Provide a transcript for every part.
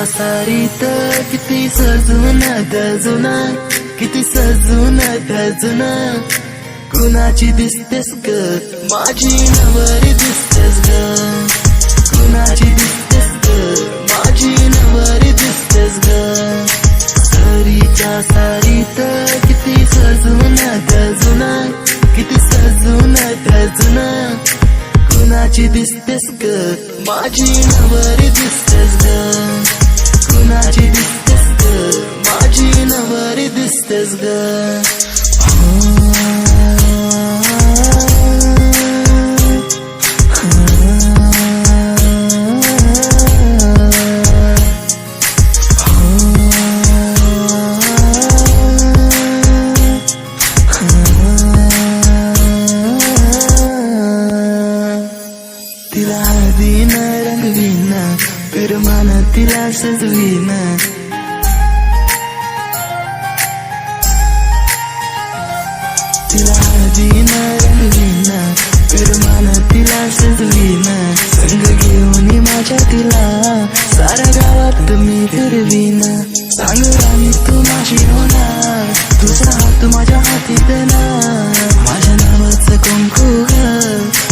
सारीत किती सजून गजून, किती सजून गजून, कुणाची दिसतेस ग माझी नवरी दिसतेस ग, कुणाची दिसतेस ग माझी नवरी दिसतेस ग. सरीच्या सारीत किती सजून गजून, किती सजून गजून, कुणाची दिसतेस ग माझी नवरी दिसतेस ग, कुणाची दिसतेस ग माझी नवरी दिसतेस ग. तिला हळदीन रंगवीन, पिरमान तिला सजवीन, तिला हळदीन रंगवीन, पिरमान तिला सजवीन, संग घेऊन माझ्या तिला साऱ्या गावात मी फिरवीन. सांग राणी तू माझी होणार, तुझा हात माझ्या हाती देणार, माझ्या नावाचं कुंकू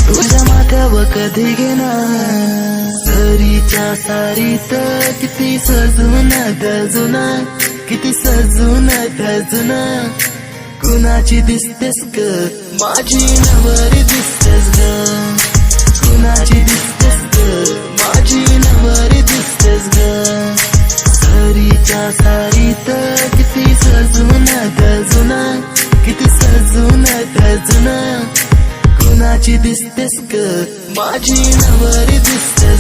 तुझ्या माथ्यावर कधी घेणार. सरीच्या सारीत किती सजून गजून, किती सजून गजून, कुणाची दिसतेस ग माझी नवरी दिसतेस ग, कुणाची दिसतेस ग माझी नवरी दिसतेस ग. सरीच्या सारीत किती सजून गजून, किती सजून गजून, कुणाची दिसतेस ग माझी नवरी दिसतेस